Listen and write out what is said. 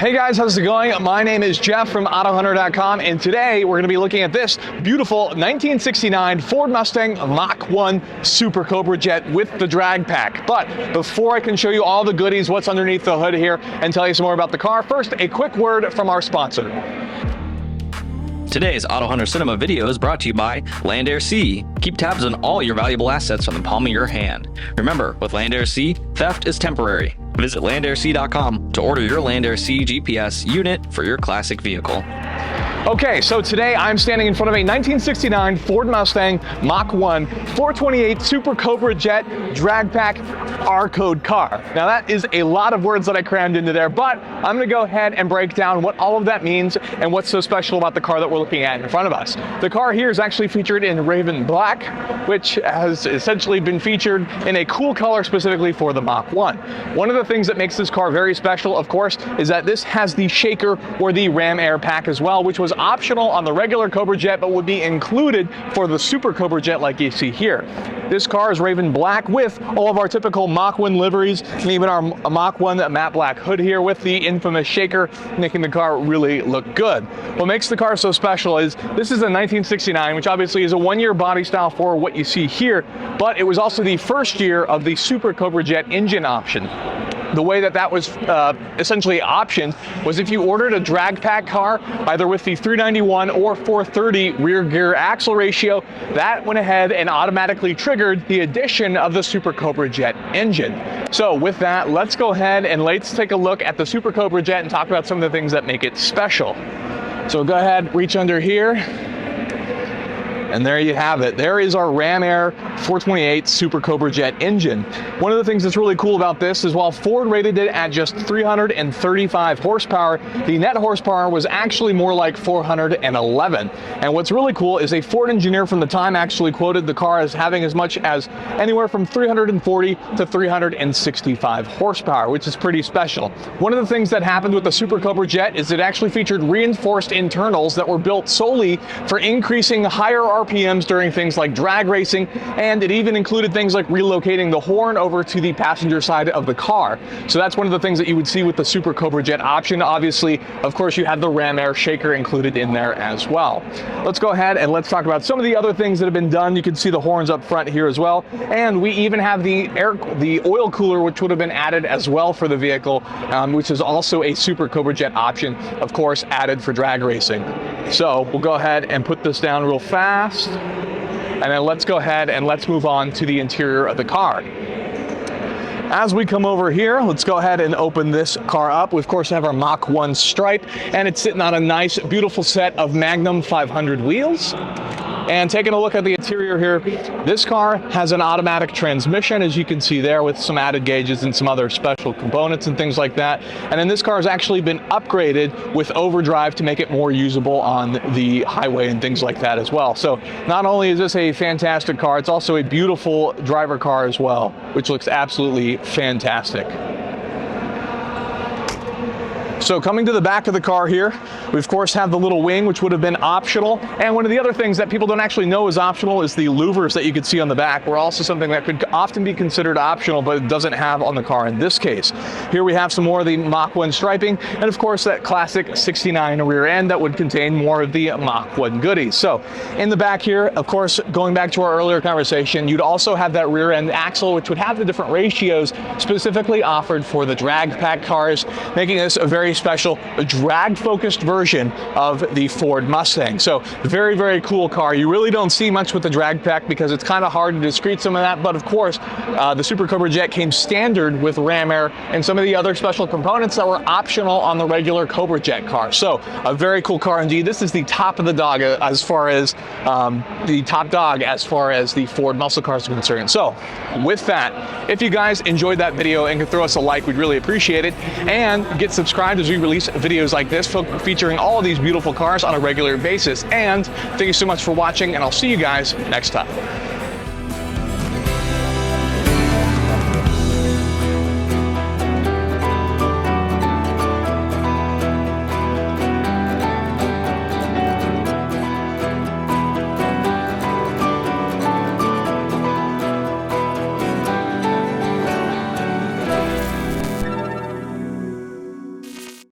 Hey guys, how's it going? My name is Jeff from AutoHunter.com, and today we're going to be looking at this beautiful 1969 Ford Mustang Mach 1 Super Cobra Jet with the drag pack. But before I can show you all the goodies, what's underneath the hood here, and tell you some more about the car, first, a quick word from our sponsor. Today's AutoHunter Cinema video is brought to you by Land Air Sea. Keep tabs on all your valuable assets from the palm of your hand. Remember, with Land Air Sea, theft is temporary. Visit landairSea.com to order your Land Air Sea GPS unit for your classic vehicle. Okay, so today I'm standing in front of a 1969 Ford Mustang Mach 1 428 Super Cobra Jet drag pack R-code car. Now that is a lot of words that I crammed into there, but I'm going to go ahead and break down what all of that means and what's so special about the car that we're looking at in front of us. The car here is actually featured in Raven Black, which has essentially been featured in a cool color specifically for the Mach 1. One of the things that makes this car very special, of course, is that this has the shaker or the ram air pack as well, which was optional on the regular Cobra Jet, but would be included for the Super Cobra Jet like you see here. This car is Raven Black with all of our typical Mach 1 liveries, and even our Mach 1 matte black hood here with the infamous shaker, making the car really look good. What makes the car so special is this is a 1969, which obviously is a one-year body style for what you see here, but it was also the first year of the Super Cobra Jet engine option. The way that was essentially optioned was if you ordered a drag pack car, either with the 391 or 430 rear gear axle ratio, that went ahead and automatically triggered the addition of the Super Cobra Jet engine. So with that, let's go ahead and let's take a look at the Super Cobra Jet and talk about some of the things that make it special. So go ahead, reach under here. And there you have it. There is our Ram Air 428 Super Cobra Jet engine. One of the things that's really cool about this is while Ford rated it at just 335 horsepower, the net horsepower was actually more like 411. And what's really cool is a Ford engineer from the time actually quoted the car as having as much as anywhere from 340 to 365 horsepower, which is pretty special. One of the things that happened with the Super Cobra Jet is it actually featured reinforced internals that were built solely for increasing higher RPMs during things like drag racing, and it even included things like relocating the horn over to the passenger side of the car. So that's one of the things that you would see with the Super Cobra Jet option. Obviously, of course, you had the ram air shaker included in there as well. Let's go ahead and let's talk about some of the other things that have been done. You can see the horns up front here as well, and we even have the oil cooler, which would have been added as well for the vehicle, which is also a Super Cobra Jet option, of course, added for drag racing. So we'll go ahead and put this down real fast. And then let's go ahead and let's move on to the interior of the car. As we come over here, let's go ahead and open this car up. We of course have our Mach 1 stripe, and it's sitting on a nice, beautiful set of Magnum 500 wheels. And taking a look at the interior here, this car has an automatic transmission, as you can see there, with some added gauges and some other special components and things like that. And then this car has actually been upgraded with overdrive to make it more usable on the highway and things like that as well. So not only is this a fantastic car, it's also a beautiful driver car as well, which looks absolutely fantastic. So coming to the back of the car here, we of course have the little wing, which would have been optional. And one of the other things that people don't actually know is optional is the louvers that you can see on the back were also something that could often be considered optional, but it doesn't have on the car in this case. Here we have some more of the Mach 1 striping, and of course that classic 69 rear end that would contain more of the Mach 1 goodies. So in the back here, of course, going back to our earlier conversation, you'd also have that rear end axle, which would have the different ratios specifically offered for the drag pack cars, making this a very special drag-focused version of the Ford Mustang. So very, very cool car. You really don't see much with the drag pack because it's kind of hard to discrete some of that, but of course, the Super Cobra Jet came standard with ram air and some of the other special components that were optional on the regular Cobra Jet car. So a very cool car indeed. This is the top of the dog as far as the Ford muscle cars are concerned. So with that, if you guys enjoyed that video and could throw us a like, we'd really appreciate it, and get subscribed as we release videos like this featuring all of these beautiful cars on a regular basis. And thank you so much for watching, and I'll see you guys next time.